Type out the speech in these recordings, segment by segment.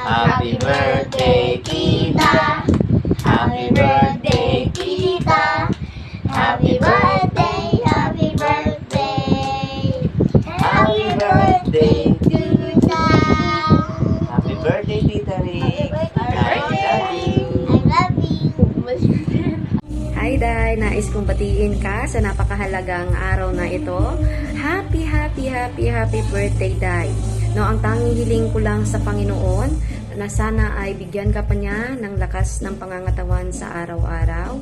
Happy birthday, Tita. Happy birthday, Tita. Happy birthday, happy birthday. Happy birthday, Tita. Happy birthday, Tita Rick. I love you. Hi Day, nais kong batiin ka sa napakahalagang araw na ito. Happy birthday Day. No, ang tanging hiling ko lang sa Panginoon na sana ay bigyan ka pa niya ng lakas ng pangangatawan sa araw-araw.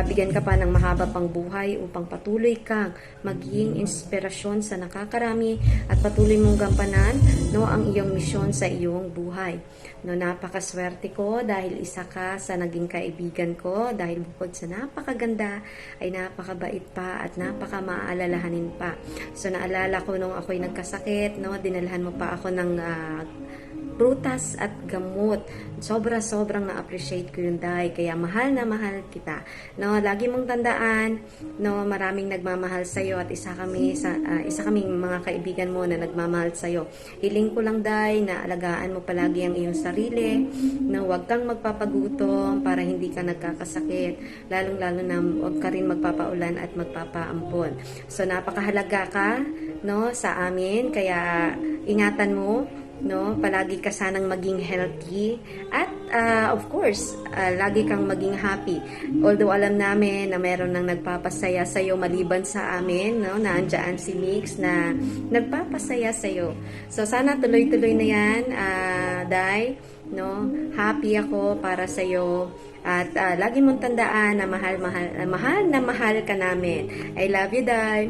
Bigyan ka pa ng mahaba pang buhay upang patuloy kang maging inspirasyon sa nakakarami at patuloy mong gampanan ang iyong misyon sa iyong buhay. Napakaswerte ko dahil isa ka sa naging kaibigan ko dahil bukod sa napakaganda ay napakabait pa at napakamaalalahanin pa. So naalala ko nung ako'y nagkasakit, dinalhan mo pa ako ng prutas at gamot. Sobrang na-appreciate ko yun, Day. Kaya mahal na mahal kita. Lagi mong tandaan, maraming nagmamahal sa'yo at isa kaming mga kaibigan mo na nagmamahal sa'yo. Hiling ko lang, Day, na alagaan mo palagi ang iyong sarili, huwag kang magpapagutom para hindi ka nagkakasakit. Lalong-lalo na huwag ka rin magpapaulan at magpapaampon. So, napakahalaga ka, sa amin. Kaya, ingatan mo, palagi ka sanang maging healthy at of course lagi kang maging happy, although alam namin na meron nang nagpapasaya sa iyo maliban sa amin, na andyan si Mix na nagpapasaya sa iyo. So sana tuloy-tuloy na yan, Day, happy ako para sa iyo at lagi mong tandaan na mahal ka namin. I love you, Day.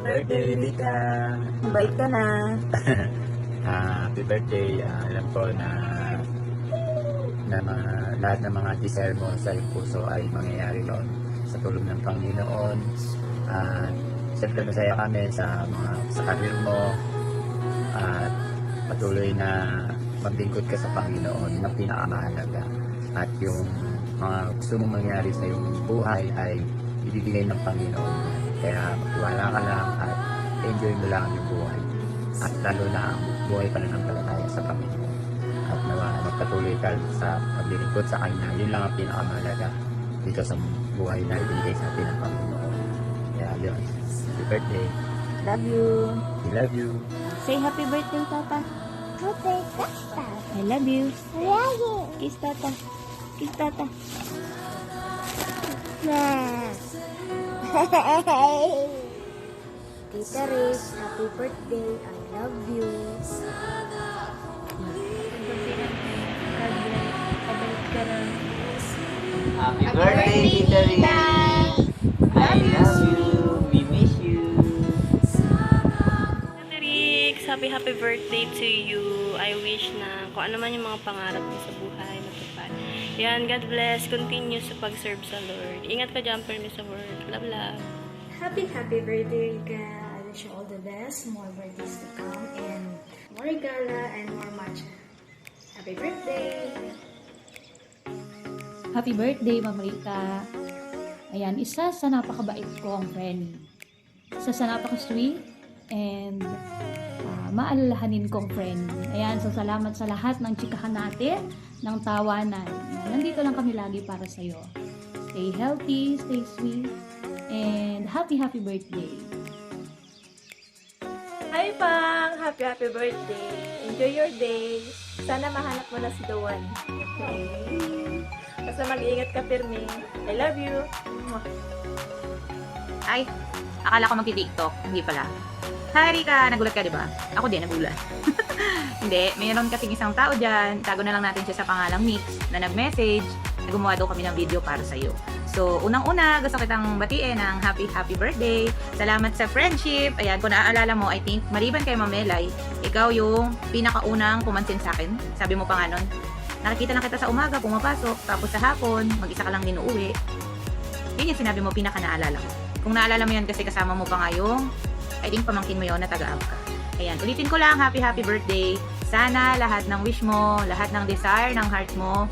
Birthday, Lita. Bait ka na. Happy birthday. Alam ko na lahat ng mga desire mo sa iyong puso ay mangyayari noon sa tulong ng Panginoon. Siyempre masaya kami sa karir mo at patuloy na maglingkod ka sa Panginoon na pinakamahalaga. At yung mga gusto mong mangyari sa iyong buhay ay ibibigay ng Panginoon. Kaya magtiwala ka lang at enjoy mo lang yung buhay. At lalo na ang buhay pa ng palataya sa Panginoon. At magpatuloy ka sa paglilingkod sa Kanya. Yun lang ang pinakamahalaga dito sa buhay na ibigay sa atin ng Panginoon. Kaya yun. Happy birthday. Love you. We love you. Say happy birthday, Tata. Happy birthday. I love you. Love you. Kiss Tata. Kiss Tata. Tita Rick, happy birthday. I love you. Happy birthday, Tita Rick. I love you. We miss you. Rix, happy birthday to you. I wish na kung ano man yung mga pangarap mo sa buhay matupad. Yan, God bless. Continue sa pag-serve sa Lord. Ingat ka dyan, permi sa work. Love, love. Happy birthday, Rika. I wish you all the best, more birthdays to come, and more gala and more matcha. Happy birthday! Happy birthday, Ma'am Rika. Ayan, isa sa napakabait kong friend. Isa sa napaka-sweet and maalalahanin kong friend. Ayan, so salamat sa lahat ng chikahan natin, ng tawanan. Nandito lang kami lagi para sa'yo. Stay healthy, stay sweet, and happy birthday. Hi Pang! Happy birthday! Enjoy your day! Sana mahanap mo na si the one. Okay? Basta mag-iingat ka, Pirmi. I love you! Mwah. Ay, akala ko magti-TikTok. Hindi pala. Hi, Rika! Nagulat ka, di ba? Ako din, nagulat. Hindi, mayroon kasing isang tao dyan. Tago na lang natin siya sa pangalang Mix na nag-message na gumawa daw kami ng video para sa'yo. So, unang-una, gusto kitang batiin ng happy birthday. Salamat sa friendship. Ayan, kung naaalala mo, I think, maliban kay Mamelay, ikaw yung pinakaunang pumansin sa akin. Sabi mo pa nga nun, nakikita na kita sa umaga, pumapasok, tapos sa hapon, mag-isa ka lang din uuwi. Yun yung sinabi mo, pinaka-naalala ko. Kung naalala mo yun kasi kasama mo pa nga yung, I think pamangkin mo yun na taga-up ka. Ayan, ulitin ko lang, happy birthday. Sana lahat ng wish mo, lahat ng desire ng heart mo,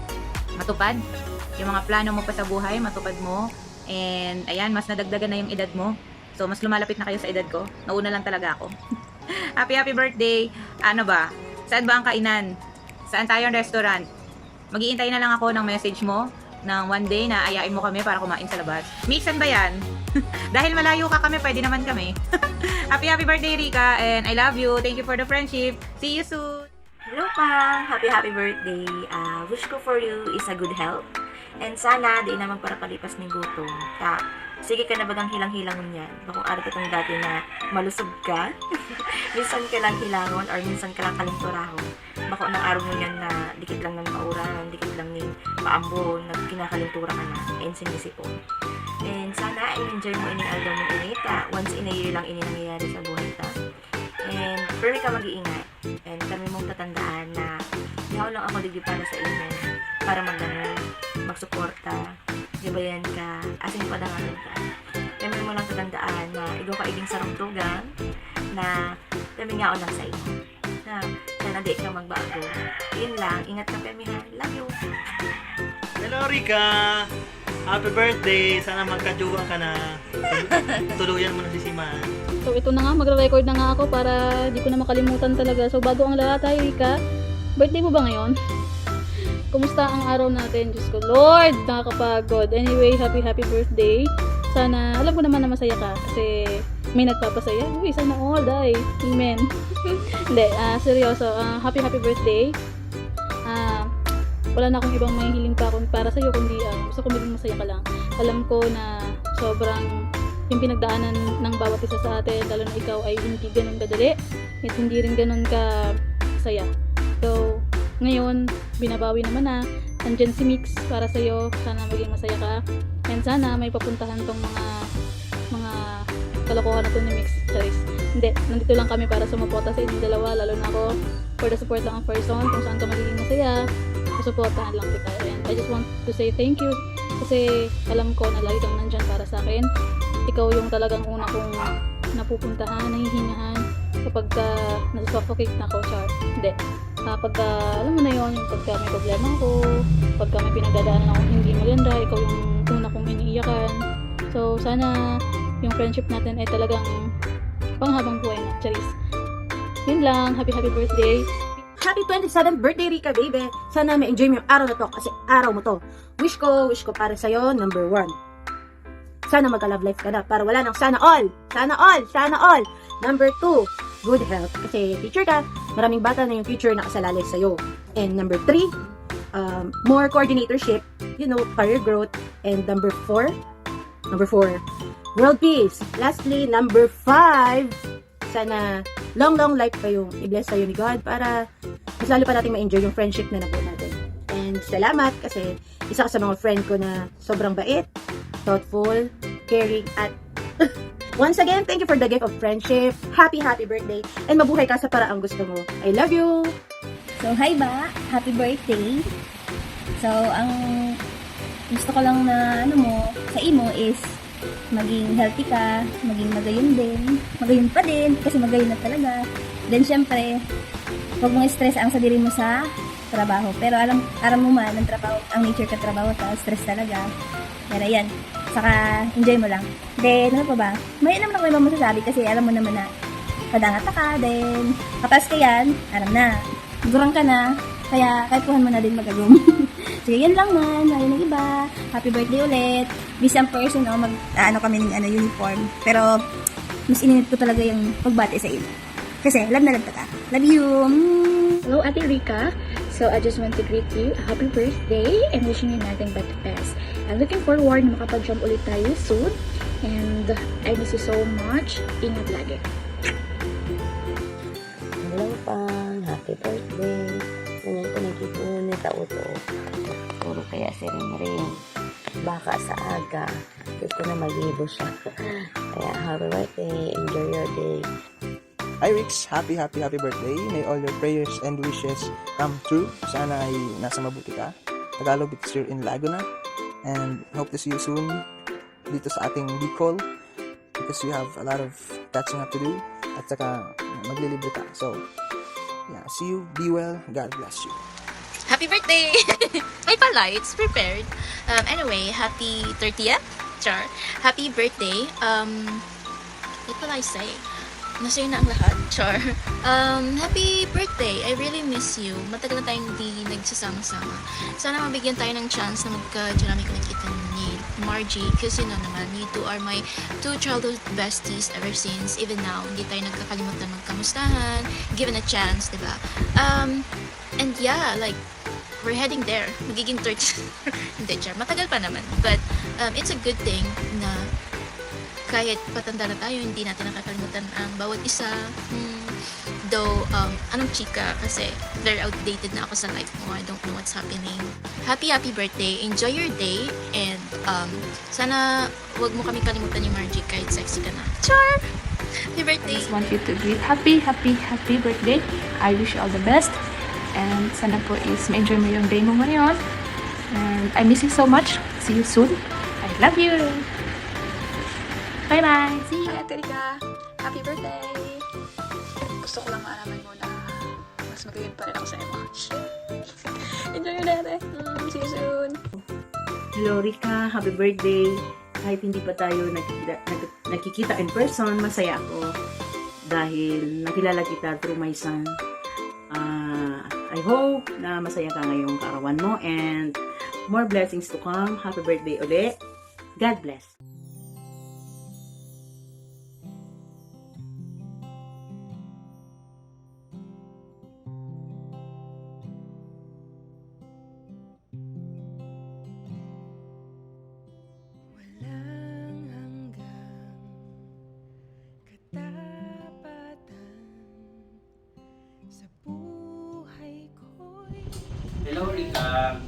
matupad. Yung mga plano mo pa sa buhay, matupad mo. And, ayan, mas nadagdagan na yung edad mo. So, mas lumalapit na kayo sa edad ko. Nauna lang talaga ako. happy birthday. Ano ba? Saan ba ang kainan? Saan tayo ang restaurant? Mag-iintay na lang ako ng message mo ng one day na ayain mo kami para kumain sa labas. Mixan ba yan? Dahil malayo ka kami, pwede naman kami. happy birthday, Rika. And I love you. Thank you for the friendship. See you soon. Hello pa! Happy birthday! Wish ko for you is a good health. And sana, di naman para palipas ng gutom. Sige ka na bagang hilang-hilangon yan. Bakong araw itong dati na malusog ka. Minsan ka lang hilangon or minsan ka lang kalinturahon. Bako ng araw mo yan na dikit lang ng mauran, dikit lang ng paambon, na kinakalintura ka na. And sinisipon. And sana, i-enjoy mo ining aldaw mo inita. Once in a year lang ini nangyayari sa buhay ta. And pero ka mag-iingat. And kami mong tatandaan na yaw lang ako digdi para sa inyo. Para magsuporta, gabayan ka, asing padangalan ka. Kami mo lang tatandaan na ikaw ka iging sarungtugan na kami nga lang sa inyo. Na sana di ka magbago. Yun lang, ingat ka kami ha. Love you! Hello Rika! Happy birthday! Sana magkajuwa ka na. Tuluyan mo na si Siman. So ito na nga, magre-record na nga ako para di ko na makalimutan talaga. So bago ang lahat, hi Rika, birthday mo ba ngayon? Kumusta ang araw natin? Diyos ko, Lord, nakakapagod. Anyway, happy birthday. Sana, alam ko naman na masaya ka kasi may nagpapasaya. Uy, sana all die. Amen. Hindi, seryoso. Happy birthday. Wala na akong ibang mahihiling pa para sa'yo kundi gusto ko maging masaya ka lang. Alam ko na sobrang yung pinagdaanan ng bawat isa sa atin, lalo na ikaw ay hindi ganun kadali at hindi rin ganun ka saya. So, ngayon, binabawi naman na. Nandyan si Mix para sa'yo. Sana maging masaya ka. And sana may papuntahan tong mga kalokohan na to ni Mix. Charis. Hindi. Nandito lang kami para sumuporta sa inyong dalawa. Lalo na ako. For the support lang ang person. Kung saan ka magiging masaya. Susuportahan lang kita. And I just want to say thank you. Kasi alam ko na lagi kang nandyan para sa akin. Ikaw yung talagang una kong napupuntahan, nahihingahan kapag nasusuffocate na ako, char. Hindi. Pagka, alam mo na yun, yung pagka may problema ako, pagka may pinagdadaanan ako hindi maganda, ikaw yung una kong iniiyakan. So, sana yung friendship natin ay talagang panghabang buhay na, charis. Yun lang, happy birthday. Happy 27th birthday, Rika, baby! Sana ma-enjoy mo yung araw na to kasi araw mo to. Wish ko para sa'yo, number 1. Sana magka-love life ka na para wala nang sana all! Sana all! Sana all! Number 2, good health. Kasi teacher ka, maraming bata na yung future na kasalalay sa'yo. And number 3, more coordinatorship, career growth. And number 4, world peace. Lastly, number 5, sana long life pa yung i-bless sa'yo ni God para mas lalo pa natin ma-enjoy yung friendship na nabuo natin. And salamat kasi isa ka sa mga friend ko na sobrang bait, thoughtful, caring, at once again, thank you for the gift of friendship. Happy birthday. And mabuhay ka sa paraang gusto mo. I love you! So, hi ba? Happy birthday! So, ang gusto ko lang na sa imo is maging healthy ka, maging magayon din, magayon pa din, kasi magayon na talaga. Then, syempre, huwag mong stress ang sarili mo sa trabaho. Pero alam mo man, ang nature ka trabaho, stress talaga. Pero yan, saka enjoy mo lang. Then, ano pa ba? May naman ako ibang masasabi kasi alam mo naman na padangata ka, then kapas ka yan, aram na. Gurang ka na, kaya kaipuhan mo na din magagum. So, yun lang man, wala ng iba. Happy birthday ulit. Busy ang person, kami ng uniform. Pero, mas ininit ko talaga yung pagbati sa iyo. Kasi, love na love ka. Love you! Hello, Ate Rika. So, I just want to greet you a happy birthday and wishing you nothing but the best. I'm looking forward na makapag-jump ulit tayo soon. And I miss you so much. Ingat lagi. Hello, Pang. Happy birthday. Ganyan ko nagkipunan ni Tauto. Puro kaya si Ring-Ring. Baka sa aga. Gusto na mag-ibo siya. Kaya happy birthday. Enjoy your day. Hi Rix, happy birthday. May all your prayers and wishes come true. Sana ay nasa mabuti ka. Tagalog, it's here in Laguna. And hope to see you soon dito sa ating Bicol because we have a lot of catching up to do. At saka maglilibre ka. So, yeah, see you, be well, God bless you. Happy birthday! May pala, it's prepared. Anyway, happy 30th? Char. Happy birthday. What will I say? Nasa'yo na ang lahat. Char. Happy birthday. I really miss you. Matagal na tayong hindi nagsasama-sama. Sana mabigyan tayo ng chance na magka-dynamic nakita ni Margie. Kasi naman, you two are my two childhood besties ever since. Even now, hindi tayo nagkakalimutan magkamustahan. Given a chance, diba? And yeah, like, we're heading there. Magiging 30. Hindi, char. Matagal pa naman. But, it's a good thing na kahit patanda na tayo, hindi natin nakakalimutan ang bawat isa. Though, anong chika, kasi very outdated na ako sa life mo. I don't know what's happening. Happy birthday. Enjoy your day. And, sana wag mo kami kalimutan ni Margie kahit sexy ka na. Char! Happy birthday! I just want you to greet happy birthday. I wish you all the best. And sana po is ma-enjoy mo yung day mo ngayon. And I miss you so much. See you soon. I love you. Bye-bye. See you, Ate Rika. Happy birthday! Gusto ko lang maalaman mo na mas magayon pa rin ako sa iyo. Enjoy your day, Ate. See you soon. Hello, Rika. Happy birthday. Kahit hindi pa tayo nakikita in person, masaya ako dahil nakilala kita through my son. I hope na masaya ka ngayong kaarawan mo and more blessings to come. Happy birthday ulit. God bless. Hello Rika,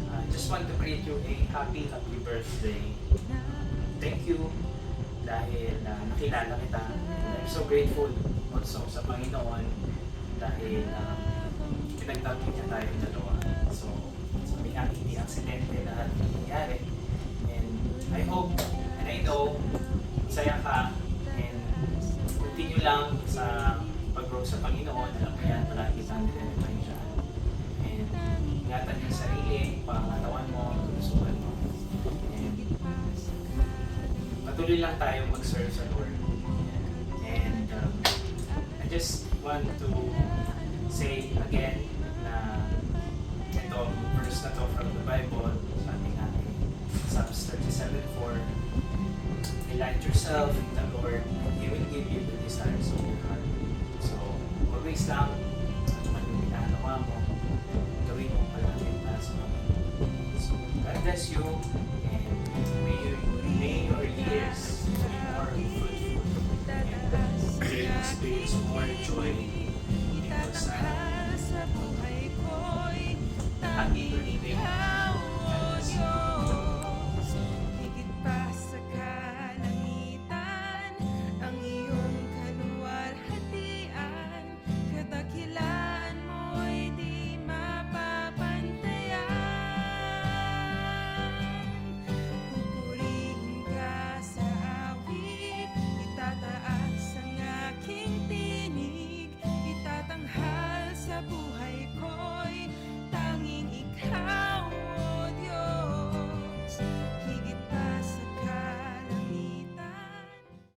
I just want to greet you a happy birthday. Thank you dahil nakilala kita. I'm so grateful also sa Panginoon dahil pinagtapos niya tayong dalawa. So sabi nga hindi aksidente na nangyayari. And I hope and I know masaya ka and continue lang sa pag-grow sa Panginoon. Alam mo yan, palagi tayong pinag-pray siya. And ingatan yung sarili, pangatawan mo, lusugan mo. And patuloy lang tayo mag-serve sa Lord. And I just want to say again na ito, verse na to from the Bible, sabi nga Psalms 37:4, delight yourself in the Lord and He will give you the desires of your heart. So, always lang, ano man yung ginagawa mo, gawin mo palagi para sa Panginoon. So, God bless you and may your years be more fruitful and experience more joy because happy birthday.